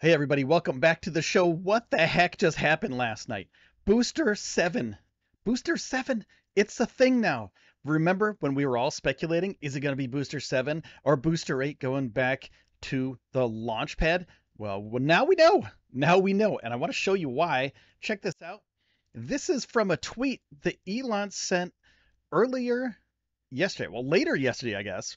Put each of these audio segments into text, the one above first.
Hey everybody, welcome back to the show. What the heck just happened last night? Booster 7. Booster 7, it's a thing now. Remember when we were all speculating, is it going to be Booster 7 or Booster 8 going back to the launch pad? Well, now we know. Now we know, and I want to show you why. Check this out. This is from a tweet that Elon sent earlier yesterday. Well, later yesterday, I guess.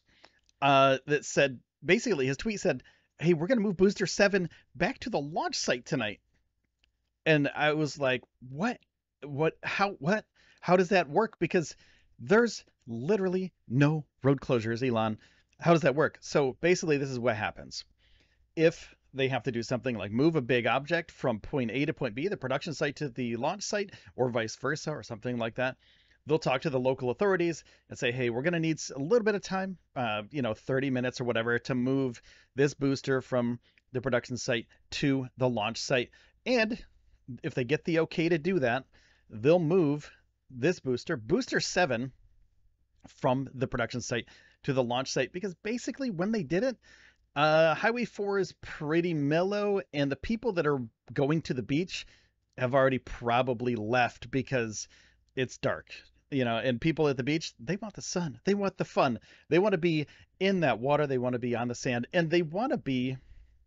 That said, basically his tweet said, "Hey, we're gonna move Booster 7 back to the launch site tonight." And I was like, "What? What? How? What? How does that work?" Because there's literally no road closures, Elon. How does that work? So basically, this is what happens. If they have to do something like move a big object from point A to point B, the production site to the launch site, or vice versa, or something like that, they'll talk to the local authorities and say, hey, we're going to need a little bit of time, 30 minutes or whatever, to move this booster from the production site to the launch site. And if they get the okay to do that, they'll move this booster 7, from the production site to the launch site, because basically when they did it, Highway 4 is pretty mellow, and the people that are going to the beach have already probably left because it's dark. And people at the beach, they want the sun, they want the fun, they want to be in that water, they want to be on the sand, and they want to be,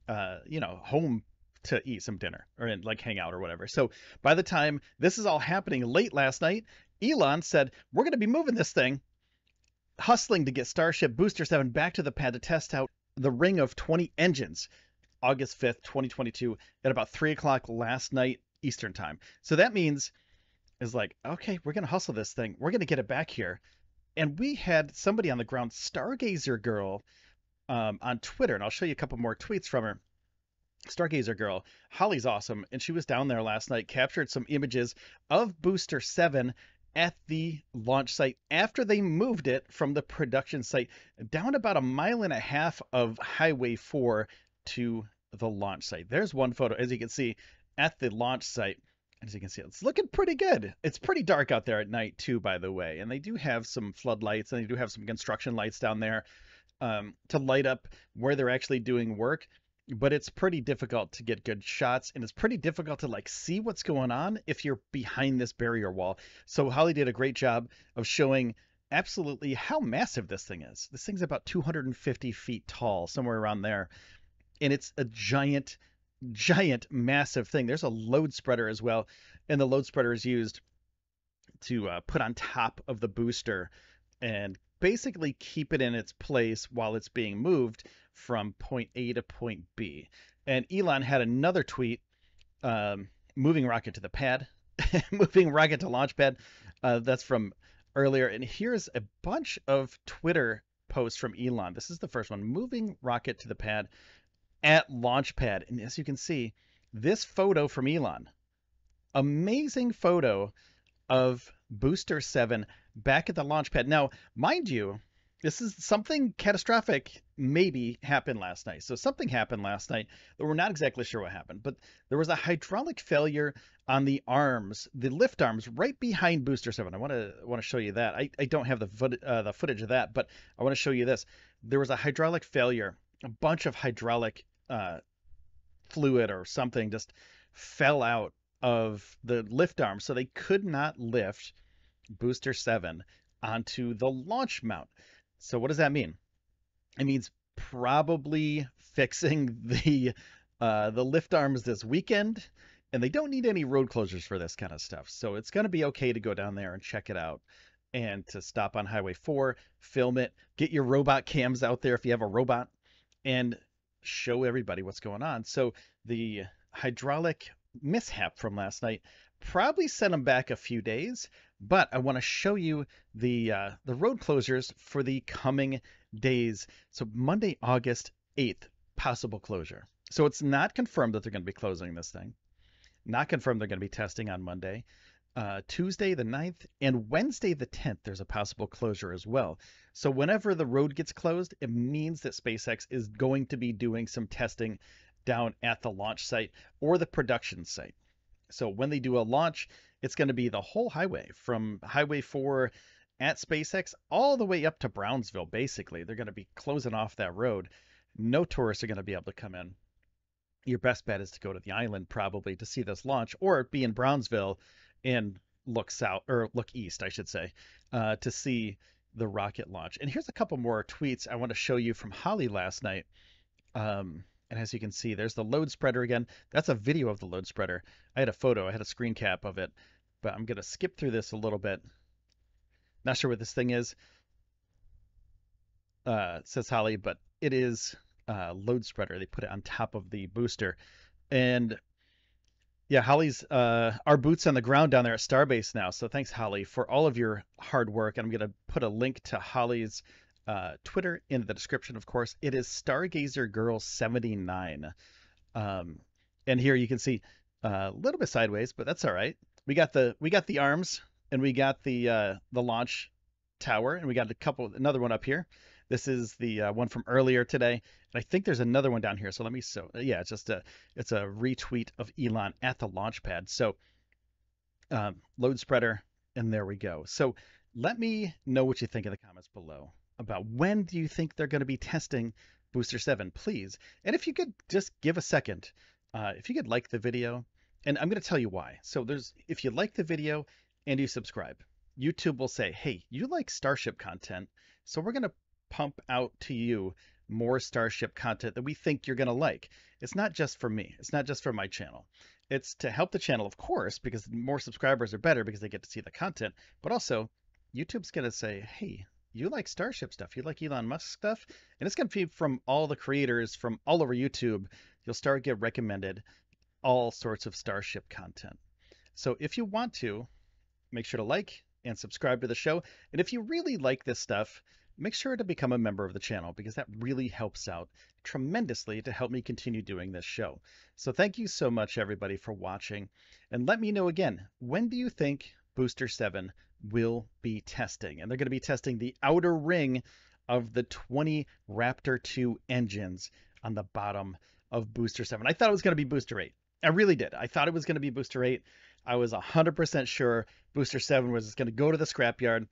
home to eat some dinner or like hang out or whatever. So by the time this is all happening late last night, Elon said, we're going to be moving this thing, hustling to get Starship Booster 7 back to the pad to test out the ring of 20 engines, August 5th, 2022, at about 3 o'clock last night Eastern time. So that means is like, okay, we're going to hustle this thing. We're going to get it back here. And we had somebody on the ground, Stargazer Girl, on Twitter, and I'll show you a couple more tweets from her. Stargazer Girl, Holly's awesome, and she was down there last night, captured some images of Booster 7 at the launch site after they moved it from the production site down about a mile and a half of Highway 4 to the launch site. There's one photo, as you can see, at the launch site. As you can see, it's looking pretty good. It's pretty dark out there at night too, by the way, and they do have some floodlights and they do have some construction lights down there, to light up where they're actually doing work. But it's pretty difficult to get good shots, and it's pretty difficult to like see what's going on if you're behind this barrier wall. So Holly did a great job of showing absolutely how massive this thing is. This thing's about 250 feet tall, somewhere around there, and it's a giant, massive thing. There's a load spreader as well, and the load spreader is used to put on top of the booster and basically keep it in its place while it's being moved from point A to point B. And Elon had another tweet, moving rocket to the pad, moving rocket to launch pad. That's from earlier. And here's a bunch of Twitter posts from Elon. This is the first one, moving rocket to the pad at launch pad. And as you can see, this photo from Elon, amazing photo of Booster 7 back at the launch pad. Now, mind you, this is something catastrophic maybe happened last night. So something happened last night that we're not exactly sure what happened, but there was a hydraulic failure on the arms, the lift arms right behind Booster 7. I want to show you that. I don't have the footage of that, but I want to show you this. There was a hydraulic failure. A bunch of hydraulic fluid or something just fell out of the lift arm, so they could not lift Booster 7 onto the launch mount. So what does that mean? It means probably fixing the lift arms this weekend, and they don't need any road closures for this kind of stuff. So it's going to be okay to go down there and check it out, and to stop on Highway 4, film it, get your robot cams out there if you have a robot, and show everybody what's going on. So the hydraulic mishap from last night probably set them back a few days, but I want to show you the road closures for the coming days. So Monday, August 8th, possible closure. So it's not confirmed that they're going to be closing this thing. Not confirmed they're going to be testing on Monday. Tuesday the 9th and Wednesday the 10th, there's a possible closure as well. So whenever the road gets closed, it means that SpaceX is going to be doing some testing down at the launch site or the production site. So when they do a launch, it's going to be the whole highway from Highway 4 at SpaceX all the way up to Brownsville, basically. They're going to be closing off that road. No tourists are going to be able to come in. your best bet is to go to the island probably to see this launch, or be in Brownsville and look south, or look east, I should say, to see the rocket launch. And here's a couple more tweets I want to show you from Holly last night. And as you can see, there's the load spreader again. That's a video of the load spreader. I had a photo, I had a screen cap of it, but I'm going to skip through this a little bit. Not sure what this thing is, says Holly, but it is load spreader. They put it on top of the booster. And yeah, Holly's our boots on the ground down there at Starbase now. So thanks, Holly, for all of your hard work. And I'm going to put a link to Holly's Twitter in the description, of course. It is Stargazer Girl 79. And here you can see a little bit sideways, but that's all right. We got the arms, and we got the launch tower, and we got another one up here. This is the one from earlier today, and I think there's another one down here. So yeah, it's a retweet of Elon at the launch pad. So load spreader, and there we go. So let me know what you think in the comments below about when do you think they're going to be testing Booster 7, please. And if you could just give a second, if you could like the video, and I'm going to tell you why. So if you like the video and you subscribe, YouTube will say, hey, you like Starship content, so we're going to pump out to you more Starship content that we think you're going to like. It's not just for me. It's not just for my channel. It's to help the channel, of course, because more subscribers are better because they get to see the content. But also, YouTube's going to say, hey, you like Starship stuff. You like Elon Musk stuff. And it's going to be from all the creators from all over YouTube. You'll start to get recommended all sorts of Starship content. So if you want to, make sure to like and subscribe to the show. And if you really like this stuff, make sure to become a member of the channel, because that really helps out tremendously to help me continue doing this show. So thank you so much, everybody, for watching. And let me know again, when do you think Booster 7 will be testing? And they're going to be testing the outer ring of the 20 Raptor 2 engines on the bottom of Booster 7. I thought it was going to be Booster 8. I really did. I thought it was going to be Booster 8. I was 100% sure Booster 7 was going to go to the scrapyard,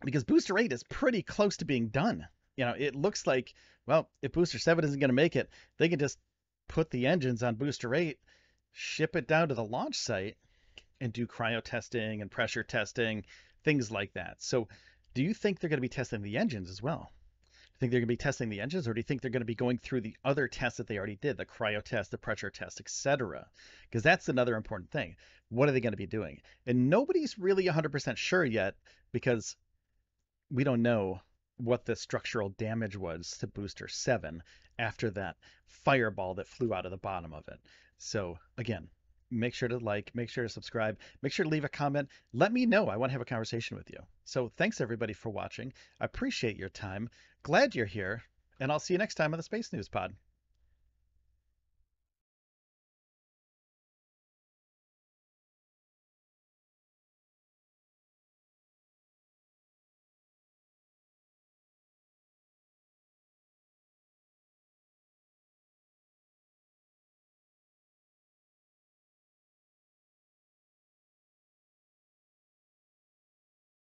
because Booster 8 is pretty close to being done. You know, it looks like, well, if Booster 7 isn't going to make it, they can just put the engines on Booster 8, ship it down to the launch site, and do cryo testing and pressure testing, things like that. So do you think they're going to be testing the engines as well? Do you think they're going to be testing the engines, or do you think they're going to be going through the other tests that they already did, the cryo test, the pressure test, etc.? Because that's another important thing. What are they going to be doing? And nobody's really 100% sure yet, because we don't know what the structural damage was to Booster 7 after that fireball that flew out of the bottom of it. So again, make sure to like, make sure to subscribe, make sure to leave a comment. Let me know. I want to have a conversation with you. So thanks everybody for watching. I appreciate your time. Glad you're here, and I'll see you next time on the Space News Pod.